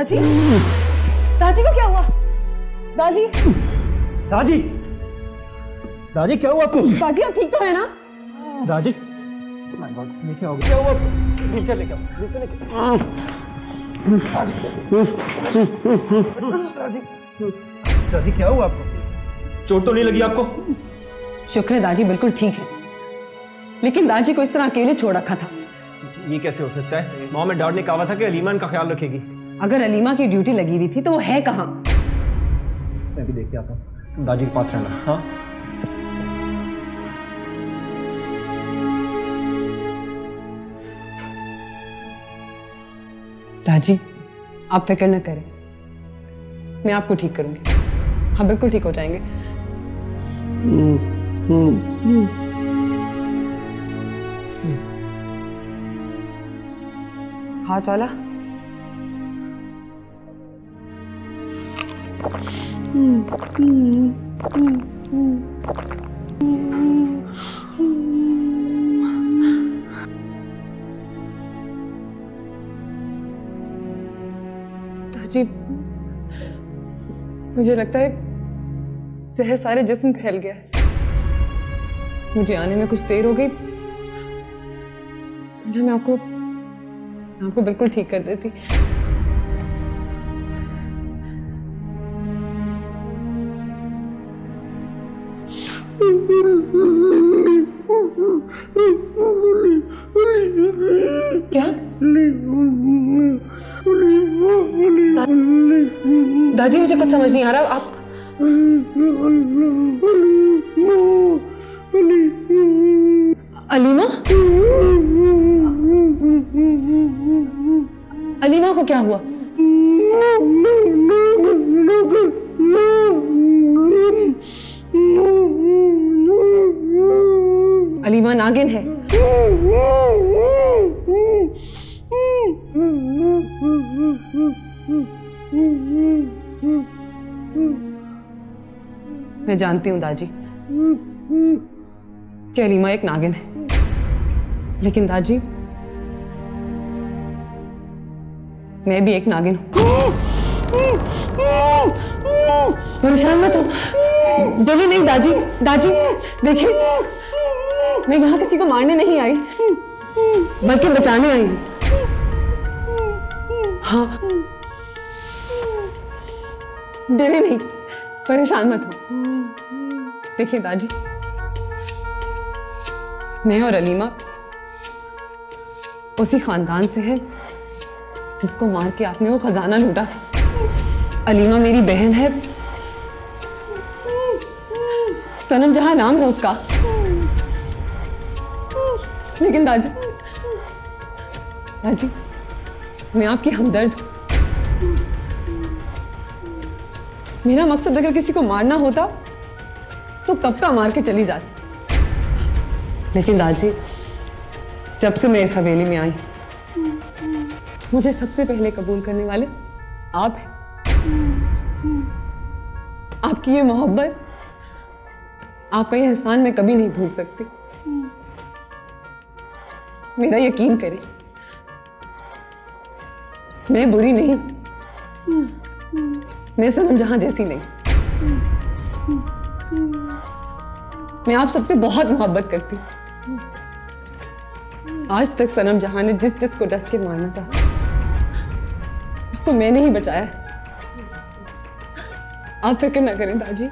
दादी, दादी को क्या हुआ? दादी, दादी, दादी क्या हुआ आपको? दादी आप ठीक तो है ना? दादी, ये क्या हो गया? क्या हुआ? नीचे लेके आओ, नीचे लेके आओ। दादी क्या हुआ आपको? चोट तो नहीं लगी आपको? शुक्र है दादी बिल्कुल ठीक है, लेकिन दादी को इस तरह अकेले छोड़ रखा था। ये कैसे हो सकता है? मॉम एंड डैड ने कहा था कि अलीमा इनका ख्याल रखेगी। अगर अलीमा की ड्यूटी लगी हुई थी तो वो है कहाँ? मैं भी देख के आता हूँ, तुम दादी के पास रहना। हाँ दादी आप फिक्र न करें, मैं आपको ठीक करूंगी। हाँ बिल्कुल ठीक हो जाएंगे। हाथ वाला दादी, मुझे लगता है जहर सारे जिस्म फैल गया है। मुझे आने में कुछ देर हो गई, मैं आपको बिल्कुल ठीक कर देती। क्या? दादी मुझे कुछ समझ नहीं आ रहा। आप अलीमा? अलीमा को क्या हुआ? अलीमा नागिन है। मैं जानती हूँ दादी कि अलीमा एक नागिन है, लेकिन दादी मैं भी एक नागिन हूँ। परेशान मत हो, डरो नहीं दादी। दादी देखिए, मैं यहाँ किसी को मारने नहीं आई, बल्कि बचाने आई हूँ। हाँ डरे नहीं, परेशान मत हो। देखिए दादी, मैं और अलीमा उसी खानदान से है जिसको मार के आपने वो खजाना लूटा। अलीमा मेरी बहन है, सनम जहां नाम है उसका। लेकिन दादी, दादी मैं आपकी हमदर्द हूं। मेरा मकसद अगर किसी को मारना होता तो कब का मार के चली जाती। लेकिन दादी, जब से मैं इस हवेली में आई, मुझे सबसे पहले कबूल करने वाले आप हैं। आपकी ये मोहब्बत, आपका ये एहसान मैं कभी नहीं भूल सकती। मेरा यकीन करें, मैं बुरी नहीं, मैं सनम जहां जैसी नहीं। मैं आप सबसे बहुत मोहब्बत करती हूँ। आज तक सनम जहां ने जिस जिस को डस के मारना चाहा, उसको मैंने ही बचाया। आप फिक्र ना करें दादी,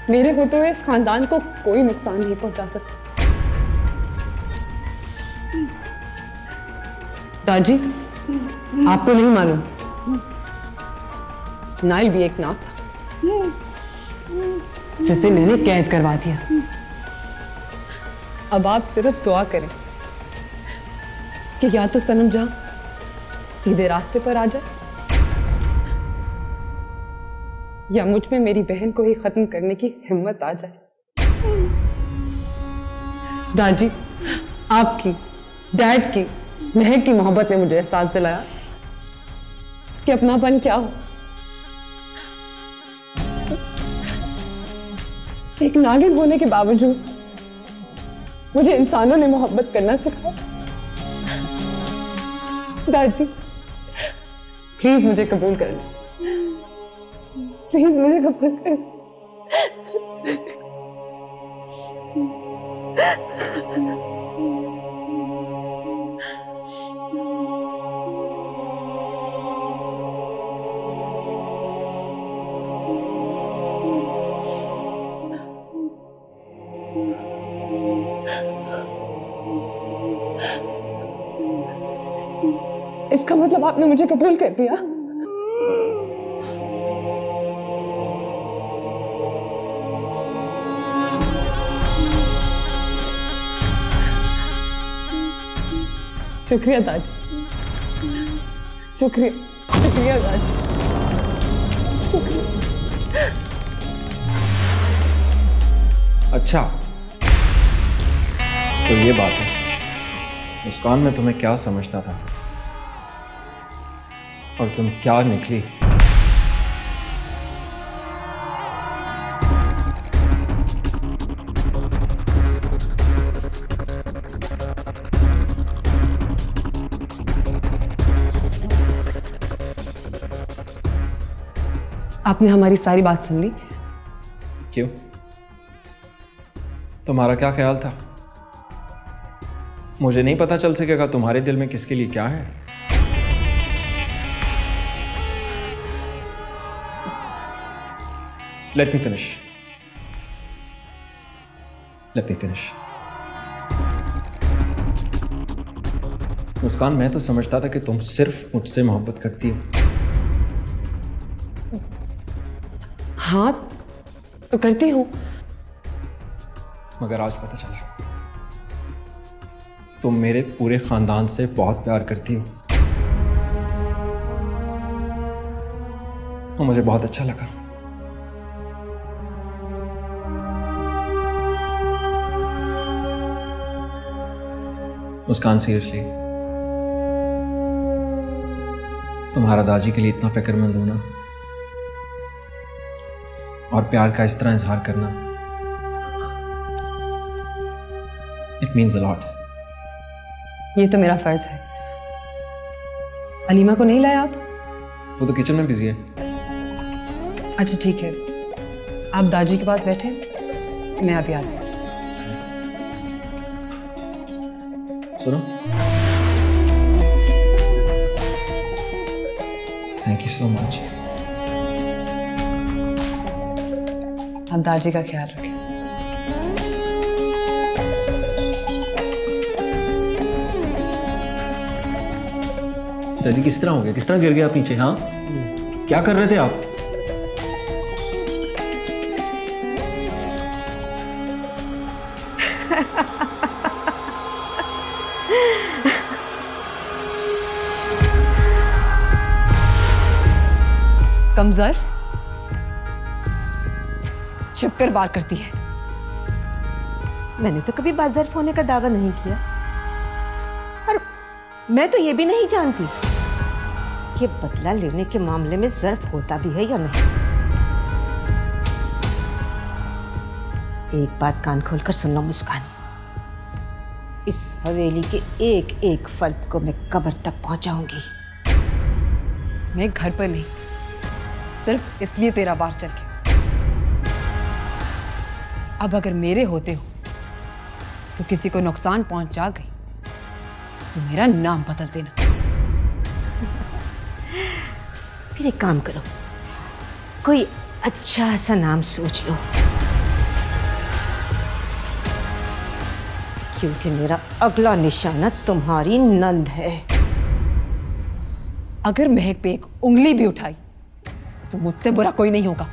मेरे होते हुए इस खानदान को कोई नुकसान नहीं पहुंचा सकता। दादी आपको नहीं मालूम, नाइल भी एक नाग था जिसे मैंने कैद करवा दिया। अब आप सिर्फ दुआ करें कि या तो सनम जहां सीधे रास्ते पर आ जाए, या मुझ में मेरी बहन को ही खत्म करने की हिम्मत आ जाए। दादी, आपकी, डैड की, महक की मोहब्बत ने मुझे एहसास दिलाया कि अपनापन क्या हो। एक नागिन होने के बावजूद मुझे इंसानों ने मोहब्बत करना सिखाया। दादी, प्लीज मुझे कबूल कर ले, प्लीज मुझे कबूल कर ले। इसका मतलब आपने मुझे कबूल कर दिया? शुक्रिया दादी, शुक्रिया, शुक्रिया दादी, शुक्रिया। अच्छा, तो ये बात है। मुस्कान में तुम्हें क्या समझता था और तुम क्या निकली। आपने हमारी सारी बात सुन ली? क्यों? तुम्हारा क्या ख्याल था? मुझे नहीं पता चल सकेगा तुम्हारे दिल में किसके लिए क्या है? Let me finish. Let me finish. मुस्कान, मैं तो समझता था कि तुम सिर्फ मुझसे मोहब्बत करती हो। हाँ, तो करती हूँ। मगर आज पता चला तुम मेरे पूरे खानदान से बहुत प्यार करती हो। तो मुझे बहुत अच्छा लगा। मुस्कान, सीरियसली तुम्हारा दाजी के लिए इतना फिक्रमंद होना और प्यार का इस तरह इजहार करना, इट मीन्स अ लॉट। ये तो मेरा फर्ज है। अलीमा को नहीं लाया आप? वो तो किचन में बिजी है। अच्छा ठीक है, आप दादी के पास बैठे, मैं अभी आती हूँ। सुनो, थैंक यू सो मच। आप दादी का ख्याल रखें। दादी किस तरह हो गया? किस तरह गिर गया आप नीचे? हाँ, क्या कर रहे थे आप? कमजोर छिपकर वार करती है। मैंने तो कभी बाज़र्फ होने का दावा नहीं किया, और मैं तो ये भी नहीं जानती कि बदला लेने के मामले में ज़र्फ होता भी है या नहीं। एक बात कान खोलकर सुन लो मुस्कान, इस हवेली के एक एक फर्द को मैं कब्र तक पहुंचाऊंगी। मैं घर पर नहीं, सिर्फ इसलिए तेरा बार चल गया। अब अगर मेरे होते हो तो किसी को नुकसान पहुंचा गई तो मेरा नाम बदल देना। फिर एक काम करो, कोई अच्छा सा नाम सोच लो, क्योंकि मेरा अगला निशाना तुम्हारी नंद है। अगर महक पे एक उंगली भी उठाई तो मुझसे बुरा कोई नहीं होगा।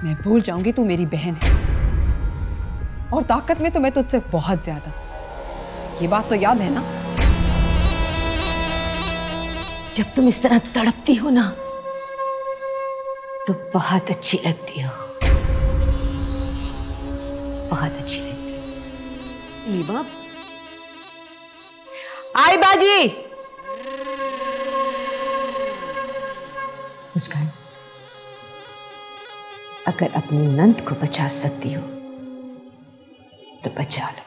मैं भूल जाऊंगी तू मेरी बहन है, और ताकत में तो मैं तुझसे बहुत ज्यादा। ये बात तो याद है ना? जब तुम इस तरह तड़पती हो ना तो बहुत अच्छी लगती हो, बहुत अच्छी लगती हो। लीबा, आई बाजी। मुस्कान, अगर अपनी नंद को बचा सकती हो तो बचा लो।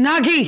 नागी।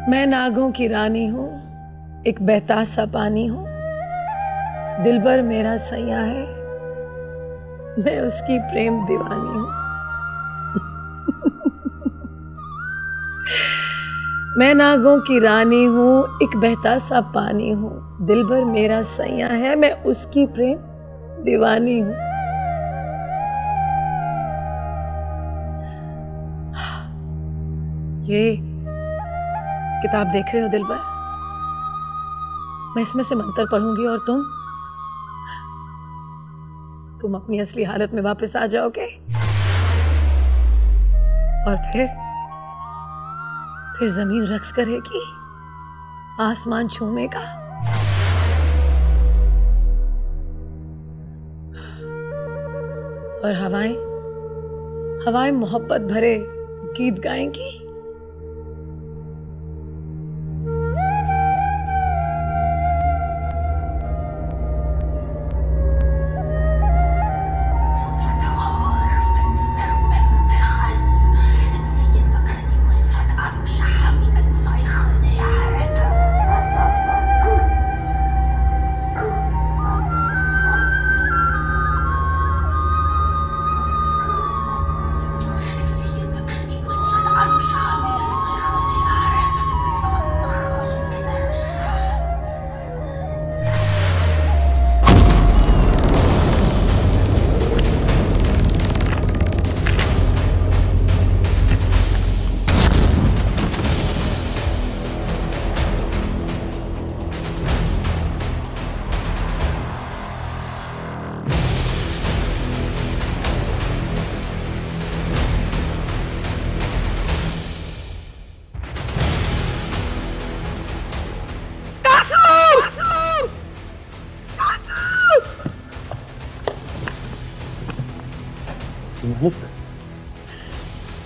मैं नागों की रानी हूँ, एक बहता सा पानी हूँ। दिलबर मेरा सैया है, मैं उसकी प्रेम दीवानी हूँ। मैं नागों की रानी हूँ, एक बहता सा पानी हूँ। दिलबर मेरा सैया है, मैं उसकी प्रेम दीवानी हूँ। ये किताब देख रहे हो दिलबर? मैं इसमें से मंत्र पढ़ूंगी और तुम अपनी असली हालत में वापस आ जाओगे। और फिर जमीन रक्स करेगी, आसमान झूमेगा। और हवाएं मोहब्बत भरे गीत गाएंगी।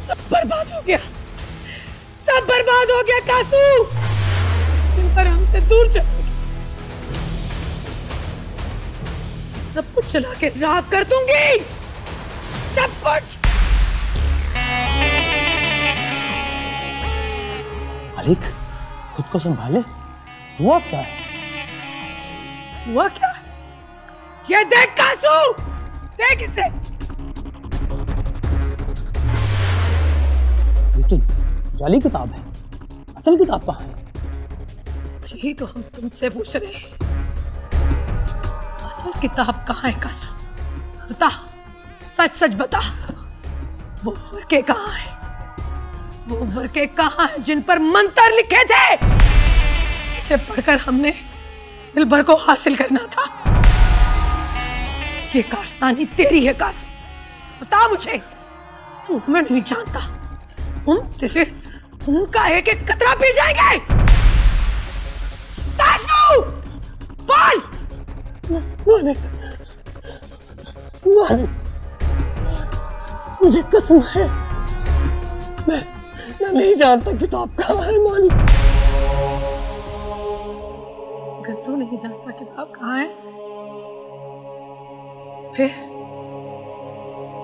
सब बर्बाद हो गया, सब बर्बाद हो गया कासू। इन पर हमसे दूर चल, सब कुछ चला के राख कर दूंगी, सब कुछ। मालिक, खुद को संभाले। हुआ क्या है? हुआ क्या? ये देख कासू, देख इसे। ये तो जाली किताब है, असल किताब कहाँ है? यही तो हम तुमसे पूछ रहे हैं, असल किताब कहाँ है कासू? बता, सच सच बता। वो वर्के कहाँ है? वो वर्के कहाँ है जिन पर मंत्र लिखे थे? इसे पढ़कर हमने दिलबर को हासिल करना था। ये कारस्तानी तेरी है कासू, बता मुझे। तू हमें नहीं जानता, हम तेरे खून का एक एक कतरा पी जाएंगे। कासू, बोल। मालिक, मालिक, मुझे कसम है, मैं नहीं जानता किताब कहाँ है मालिक। अगर तू नहीं जानता किताब कहाँ है, फिर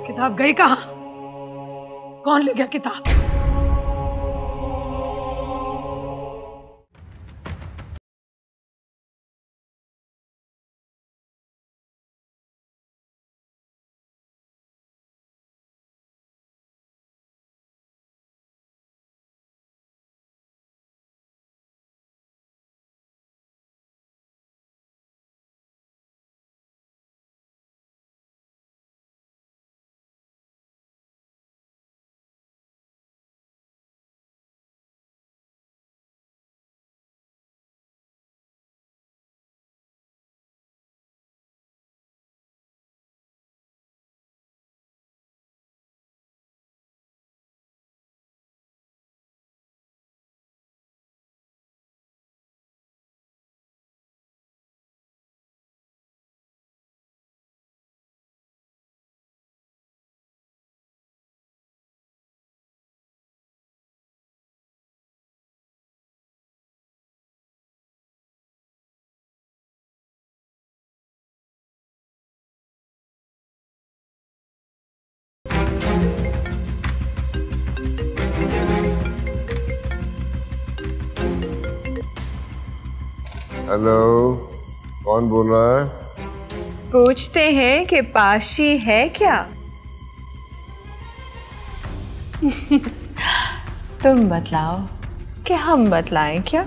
किताब गई कहाँ? कौन ले गया किताब? हेलो, कौन बोल रहा है? पूछते हैं कि पाशी है क्या? तुम बतलाओ कि हम बतलाएं क्या?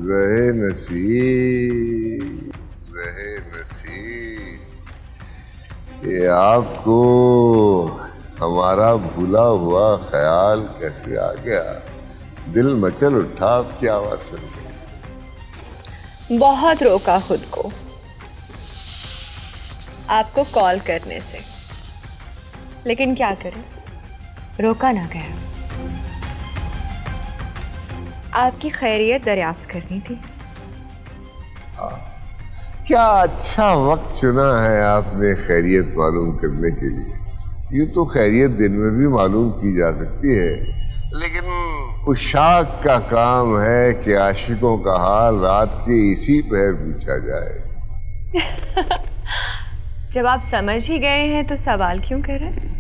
ज़हे नसीब, ज़हे नसीब, ये आपको हमारा भूला हुआ ख्याल कैसे आ गया? दिल मचल उठा आपकी आवाज सुन के। बहुत रोका खुद को आपको कॉल करने से, लेकिन क्या करें, रोका ना गया। आपकी खैरियत दरियाफ्त करनी थी। क्या अच्छा वक्त चुना है आपने खैरियत मालूम करने के लिए। यूं तो खैरियत दिन में भी मालूम की जा सकती है, लेकिन उशाक का काम है कि आशिकों का हाल रात के इसी पहर पूछा जाए। जब आप समझ ही गए हैं तो सवाल क्यों कर रहे हैं?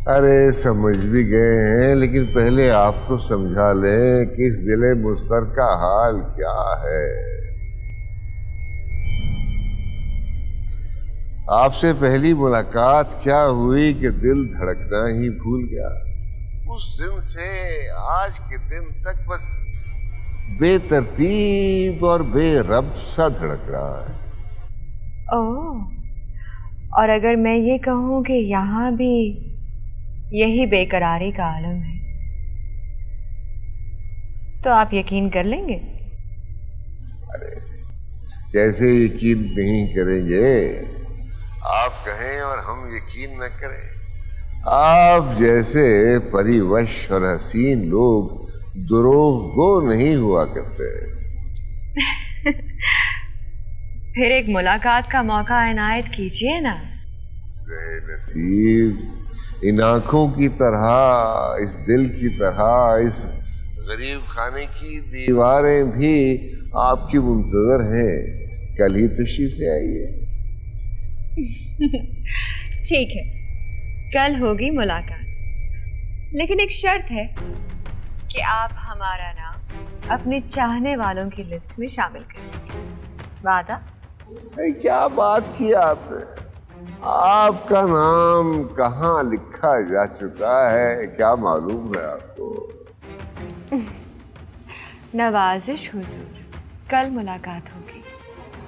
अरे समझ भी गए हैं, लेकिन पहले आपको समझा लें कि इस दिले मुस्तर का हाल क्या है। आपसे पहली मुलाकात क्या हुई कि दिल धड़कना ही भूल गया। उस दिन से आज के दिन तक बस बेतरतीब और बेरब सा धड़क रहा है। ओह, और अगर मैं ये कहूं कि यहाँ भी यही बेकरारी का आलम है, तो आप यकीन कर लेंगे? अरे कैसे यकीन नहीं करेंगे? आप कहें और हम यकीन न करें? आप जैसे परिवश और हसीन लोग दुरोगो नहीं हुआ करते। फिर एक मुलाकात का मौका इनायत कीजिए ना। नसीब, इन आंखों की तरह, इस दिल की तरह, इस गरीब खाने की दीवारें भी आपकी मुंतजर हैं। कल ही तशरीफ ले आइए। ठीक है, कल होगी मुलाकात, लेकिन एक शर्त है कि आप हमारा नाम अपने चाहने वालों की लिस्ट में शामिल करेंगे। वादा? क्या बात की आपने? आपका नाम कहाँ लिखा जा चुका है, क्या मालूम है आपको? नवाजिश हुजूर, कल मुलाकात होगी।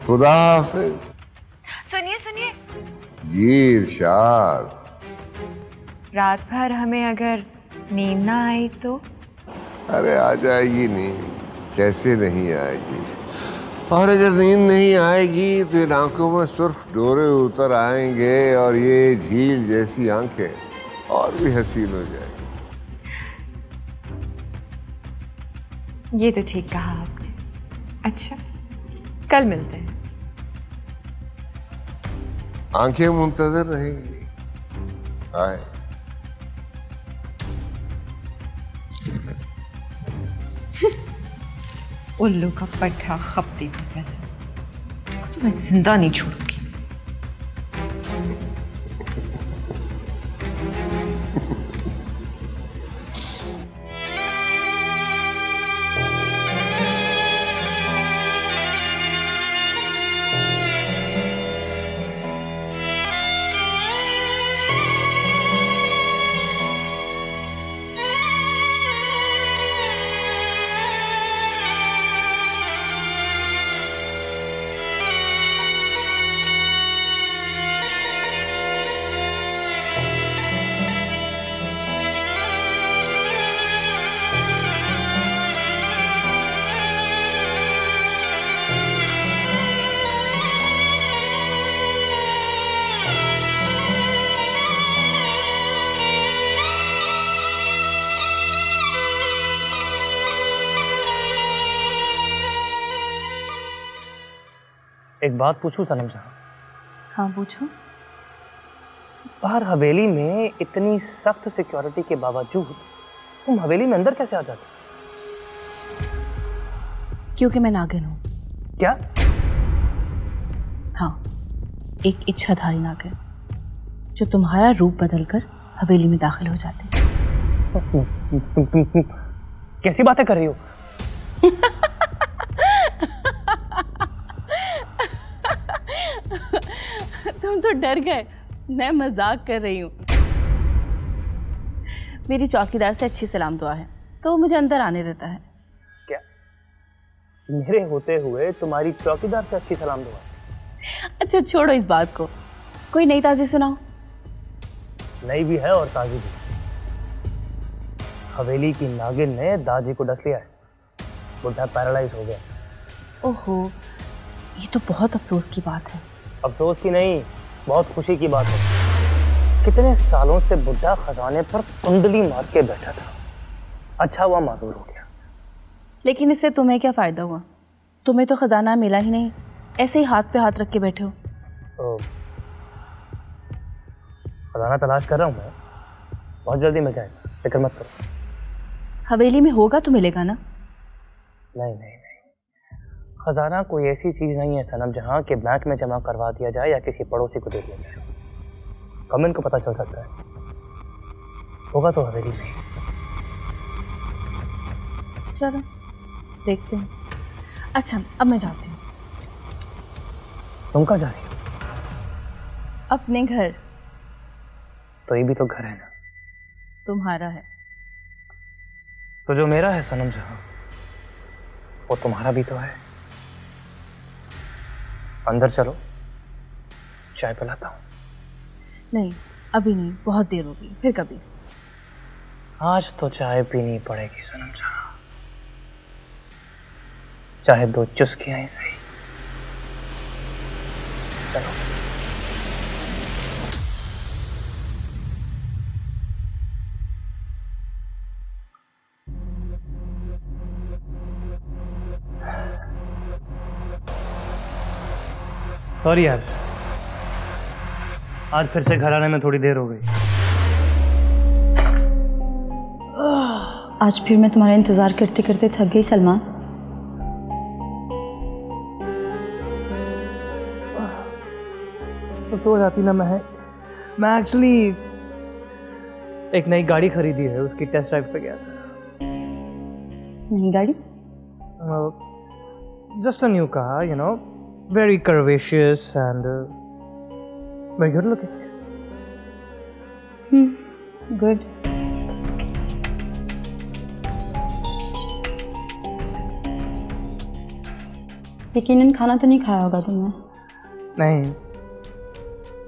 खुदा हाफिज। सुनिए सुनिए। जी इरशाद। रात भर हमें अगर नींद ना आई तो? अरे आ जाएगी नींद, कैसे नहीं आएगी। और अगर नींद नहीं आएगी तो इन आंखों में सुर्ख डोरे उतर आएंगे और ये झील जैसी आंखें और भी हसीन हो जाएंगी। ये तो ठीक कहा आपने। अच्छा, कल मिलते हैं। आंखें मुंतजर रहेंगी। आए। उल्लू का पट्टा खपती प्रोफेसर, इसको तो मैं जिंदा नहीं छोड़ूंगी। एक बात पूछूं सनम जहां? हाँ पूछो। बाहर हवेली में इतनी सख्त सिक्योरिटी के बावजूद तुम हवेली में अंदर कैसे आ जाते? क्योंकि मैं नागिन हूँ। क्या? हाँ, एक इच्छाधारी नागिन जो तुम्हारा रूप बदलकर हवेली में दाखिल हो जाती है। तुम कैसी बातें कर रही हो? तो डर गए। मैं मजाक कर रही हूँ। मेरी चौकीदार से अच्छी सलाम दुआ है तो वो मुझे अंदर आने देता है। क्या मेरे होते हुए तुम्हारी चौकीदार से अच्छी सलाम दुआ? अच्छा छोड़ो इस बात को, कोई नई ताज़ी सुनाओ। नई भी है और ताज़ी भी। हवेली की नागिन ने दादी को डस लिया है, बुढ़ा पैरालाइज हो गया। ओहो, ये तो बहुत अफसोस की बात है। अफसोस की नहीं, बहुत खुशी की बात है। कितने सालों से बुढ़ा खजाने पर कुंडली मार के बैठा था, अच्छा हुआ माजूर हो गया। लेकिन इससे तुम्हें क्या फ़ायदा हुआ? तुम्हें तो खजाना मिला ही नहीं, ऐसे ही हाथ पे हाथ रख के बैठे हो। तो खजाना तलाश कर रहा हूँ मैं, बहुत जल्दी मिल जाएगा, फिक्र मत करो। हवेली में होगा तो मिलेगा ना? नहीं नहीं नहीं, खजाना कोई ऐसी चीज़ नहीं है सनम जहाँ के बैंक में जमा करवा दिया जाए या किसी पड़ोसी को दे दिया जाए। कमिन को पता चल सकता है, होगा तो हवेली में। चलो देखते हैं। अच्छा अब मैं जाती हूँ। तुम कहाँ जा रही हो? अपने घर। तो ये भी तो घर है ना? तुम्हारा है तो जो मेरा है सनम जहाँ, वो तुम्हारा भी तो है। अंदर चलो, चाय पिलाता हूँ। नहीं अभी नहीं, बहुत देर होगी, फिर कभी। आज तो चाय पीनी पड़ेगी सनम जहाँ, चाहे 2 चुस्कियां ही सही। चलो। सॉरी यार, आज फिर से घर आने में थोड़ी देर हो गई। आज फिर मैं तुम्हारा इंतजार करते करते थक गई सलमान। तो सो जाती ना। मैं एक्चुअली एक नई गाड़ी खरीदी है, उसकी टेस्ट ड्राइव पे गया था। नई गाड़ी? Just a new car, you know, very curvaceous and very good looking. Good. यकीनन खाना तो नहीं खाया होगा तुमने? नहीं,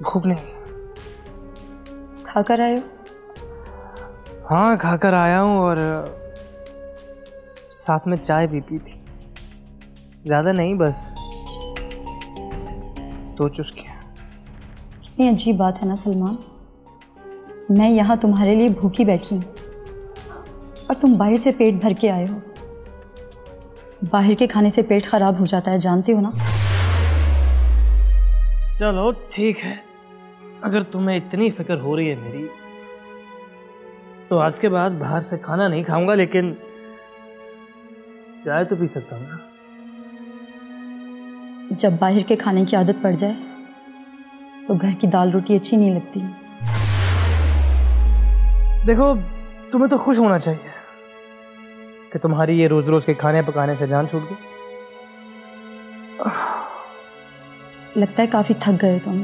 भूख नहीं। खाकर आए हो? हाँ खाकर आया हूँ, और साथ में चाय भी पी थी। ज़्यादा नहीं, बस 2 चुस्कियाँ। कितनी अजीब बात है ना सलमान, मैं यहाँ तुम्हारे लिए भूखी बैठी हूँ और तुम बाहर से पेट भर के आए हो। बाहर के खाने से पेट खराब हो जाता है, जानते हो ना? चलो ठीक है, अगर तुम्हें इतनी फिक्र हो रही है मेरी, तो आज के बाद बाहर से खाना नहीं खाऊंगा, लेकिन चाय तो पी सकता हूँ ना। जब बाहर के खाने की आदत पड़ जाए तो घर की दाल रोटी अच्छी नहीं लगती। देखो, तुम्हें तो खुश होना चाहिए कि तुम्हारी ये रोज रोज के खाने पकाने से जान छूट गई। लगता है काफी थक गए तुम,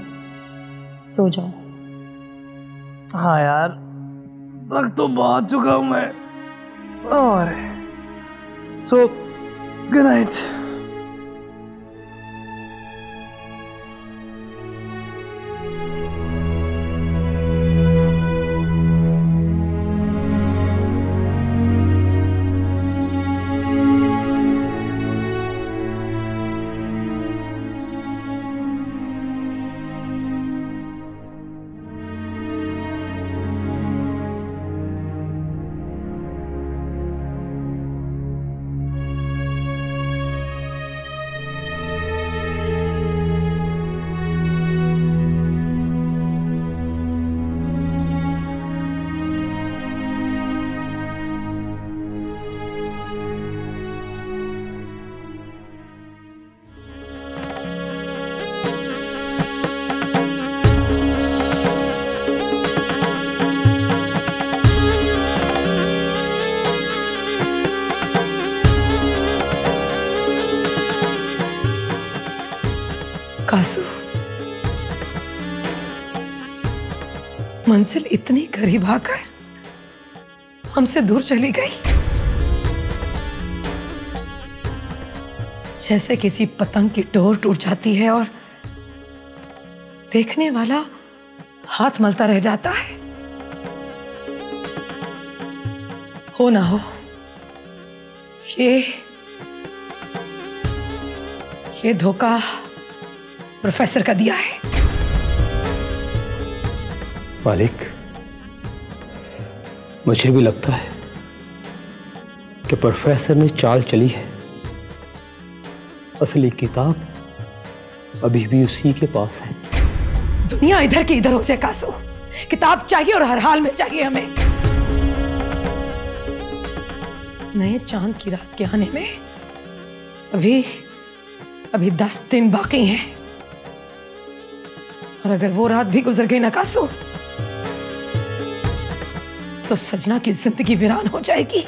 सो जाओ। हाँ यार, थक तो बहुत चुका हूं मैं। और सो गुड नाइट। कासू, मंजिल इतनी करीब आकर हमसे दूर चली गई। जैसे किसी पतंग की डोर टूट जाती है और देखने वाला हाथ मलता रह जाता है। हो ना हो, ये धोखा प्रोफेसर का दिया है। मालिक, मुझे भी लगता है कि प्रोफेसर ने चाल चली है। असली किताब अभी भी उसी के पास है। दुनिया इधर की इधर हो जाए कासू, किताब चाहिए और हर हाल में चाहिए हमें। नए चांद की रात के आने में अभी 10 दिन बाकी हैं, और अगर वो रात भी गुजर गई ना कासू, तो सजना की जिंदगी वीरान हो जाएगी।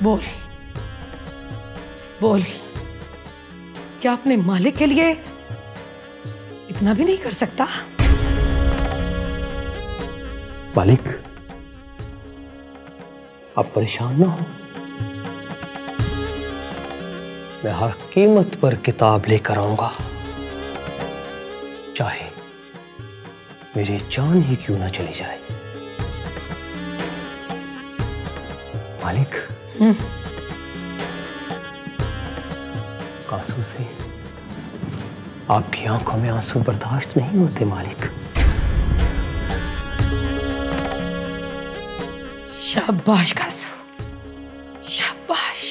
बोल, क्या अपने मालिक के लिए इतना भी नहीं कर सकता? मालिक, आप परेशान ना हो, मैं हर कीमत पर किताब लेकर आऊंगा, चाहे मेरी जान ही क्यों ना चली जाए। मालिक, कासू से आपकी आंखों में आंसू बर्दाश्त नहीं होते मालिक। शाबाश कासू, शाबाश।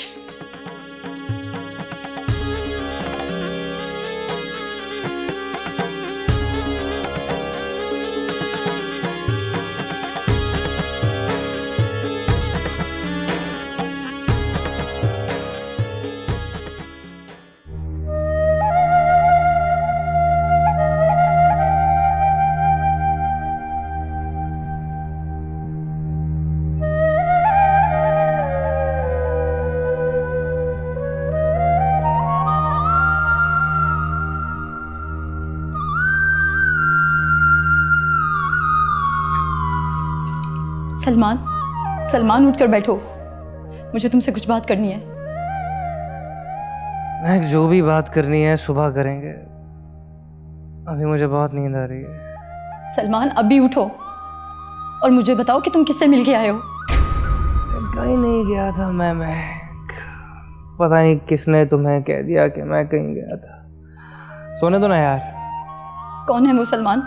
सलमान उठकर बैठो, मुझे तुमसे कुछ बात करनी है। महक, जो भी बात करनी है सुबह करेंगे, अभी मुझे बहुत नींद आ रही है। सलमान, अभी उठो और मुझे बताओ कि तुम किससे मिल के आए हो। कहीं नहीं गया था मैं महक, पता नहीं किसने तुम्हें कह दिया कि मैं कहीं गया था। सोने दो ना यार। कौन है वो सलमान?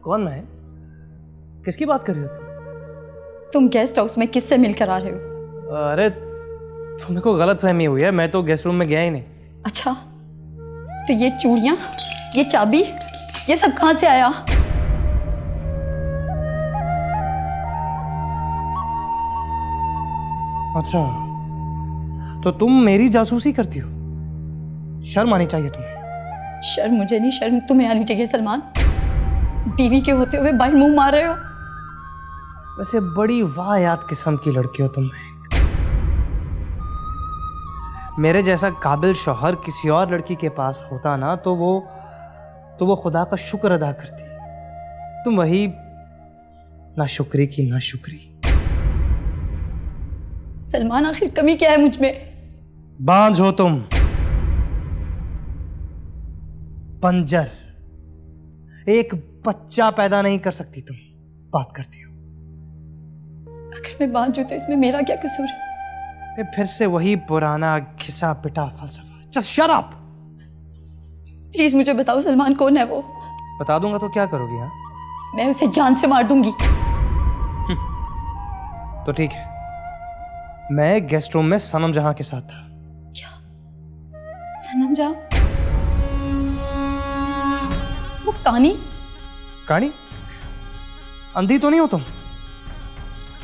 कौन है? किसकी बात कर रही हो तुम गेस्ट हाउस में किससे मिलकर आ रहे हो? अरे तुम्हें को गलत फहमी हुई है, मैं तो गेस्ट रूम में गया ही नहीं। अच्छा, तो ये चूड़ियां, ये चाबी, ये सब कहां से आया? अच्छा, तो तुम मेरी जासूसी करती हो? शर्म आनी चाहिए तुम्हें। शर्म मुझे नहीं, शर्म तुम्हें आनी चाहिए सलमान। बीवी के होते हुए बाहर मुंह मार रहे हो। वैसे बड़ी वाहियात किस्म की लड़की हो तुम। मेरे जैसा काबिल शौहर किसी और लड़की के पास होता ना तो वो खुदा का शुक्र अदा करती। तुम वही नाशुक्री की नाशुक्री। सलमान, आखिर कमी क्या है मुझ में? बांझ हो तुम, बंजर, एक बच्चा पैदा नहीं कर सकती तुम, बात करती हो। अगर मैं बांझ हूं तो इसमें मेरा क्या कसूर है? फिर से वही पुराना घिसा पिटा फलसफा। Just shut up. प्लीज मुझे बताओ सलमान कौन है वो? बता दूंगा तो क्या करोगी? हाँ, मैं उसे जान से मार दूंगी। तो ठीक है, मैं गेस्ट रूम में सनम जहां के साथ था। क्या? सनम जहां? वो कहानी? अंधी तो नहीं हो तुम?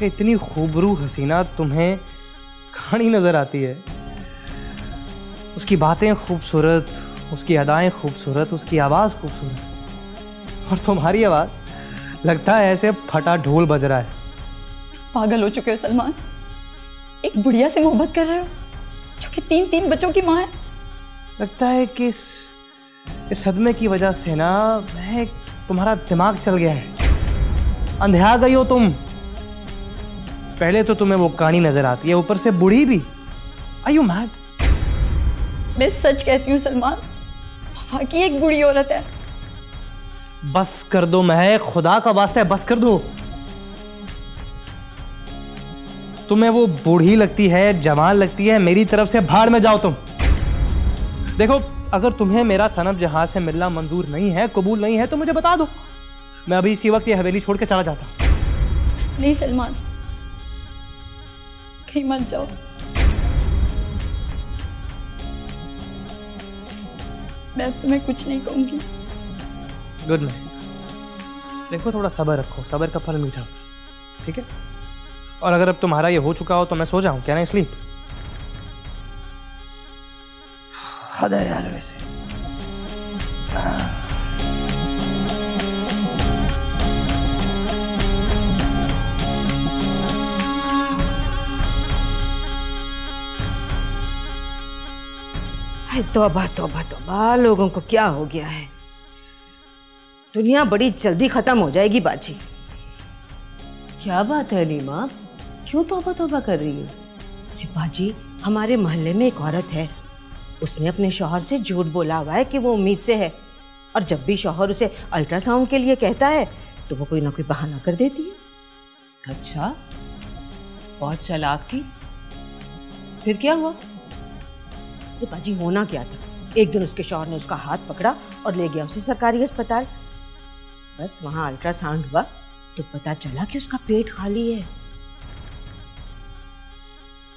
इतनी खूबरू हसीना तुम्हें कहानी नजर आती है? उसकी बातें खूबसूरत, उसकी अदाएं खूबसूरत, उसकी आवाज खूबसूरत, और तुम्हारी आवाज लगता है ऐसे फटा ढोल बज रहा है। पागल हो चुके हो सलमान। एक बुढ़िया से मोहब्बत कर रहे हो जो कि 3 बच्चों की माँ है। लगता है कि इस सदमे की वजह से ना तुम्हारा दिमाग चल गया है। अंधा गई हो तुम। पहले तो तुम्हें वो कानी नजर आती है, ऊपर से बूढ़ी भी। Are you mad? मैं सच कहती हूँ सलमान, वाकई एक बूढ़ी औरत है। बस कर दो महक, खुदा का वास्ता है बस कर दो। तुम्हें वो बूढ़ी लगती है, जवान लगती है, मेरी तरफ से भाड़ में जाओ तुम। देखो, अगर तुम्हें मेरा सनम जहां से मिलना मंजूर नहीं है, कबूल नहीं है, तो मुझे बता दो। मैं अभी इसी वक्त ये हवेली छोड़ के चला जाता। नहीं सलमान, कहीं मत जाओ। मैं तुम्हें कुछ नहीं कहूंगी। Good night. देखो, थोड़ा सब्र रखो, सब्र का फल मीठा होता है, ठीक है? और अगर अब तुम्हारा ये हो चुका हो तो मैं सो जाऊं क्या? नहीं, स्लीप। हद है यार वैसे। तौबा तौबा तौबा, लोगों को क्या हो गया है? दुनिया बड़ी जल्दी खत्म हो जाएगी बाजी। क्या बात है अलीमा, क्यों तौबा तौबा कर रही है? अरे बाजी, हमारे मोहल्ले में एक औरत है, उसने अपने शौहर से झूठ बोला हुआ है कि वो उम्मीद से है, और जब भी शौहर उसे अल्ट्रासाउंड के लिए कहता है तो वो कोई ना कोई बहाना कर देती है। अच्छा, बहुत चालाक थी। फिर क्या हुआ? अरे बाजी, होना क्या था, एक दिन उसके शौहर ने उसका हाथ पकड़ा और ले गया उसे सरकारी अस्पताल। बस वहां अल्ट्रासाउंड हुआ तो पता चला कि उसका पेट खाली है।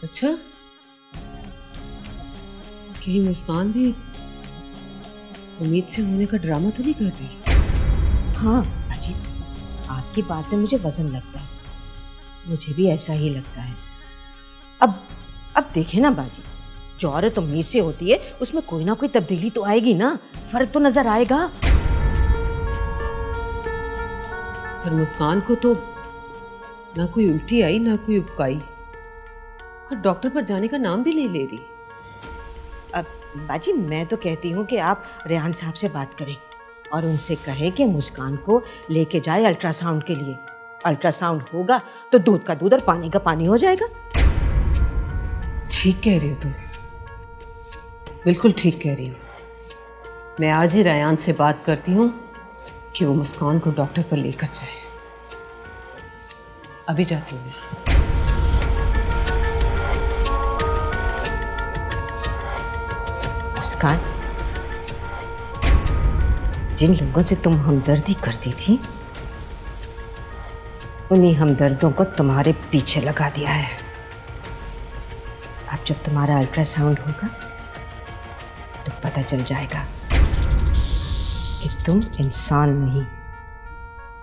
अच्छा, कहीं मुस्कान भी उम्मीद से होने का ड्रामा तो नहीं कर रही? हाँ बाजी, आपकी बात में मुझे वजन लगता है, मुझे भी ऐसा ही लगता है। अब देखे ना बाजी, जो औरत उम्मीद से होती है उसमें कोई ना कोई तब्दीली तो आएगी ना, फर्क तो नजर आएगा। पर मुस्कान को तो ना कोई उल्टी आई ना कोई उबकाई, और डॉक्टर पर जाने का नाम भी नहीं ले रही। अब बाजी, मैं तो कहती हूँ कि आप रेहान साहब से बात करें और उनसे कहें कि मुस्कान को लेके जाए अल्ट्रासाउंड के लिए। अल्ट्रासाउंड होगा तो दूध का दूध और पानी का पानी हो जाएगा। ठीक कह रही हो तुम, बिल्कुल ठीक कह रही हो। मैं आज ही रेहान से बात करती हूँ कि वो मुस्कान को डॉक्टर पर लेकर जाए। अभी जाती हूँ। मुस्कान, जिन लोगों से तुम हमदर्दी करती थी, उन्हीं हमदर्दों को तुम्हारे पीछे लगा दिया है। अब जब तुम्हारा अल्ट्रासाउंड होगा तो पता चल जाएगा कि तुम इंसान नहीं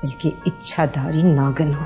बल्कि इच्छाधारी नागिन हो।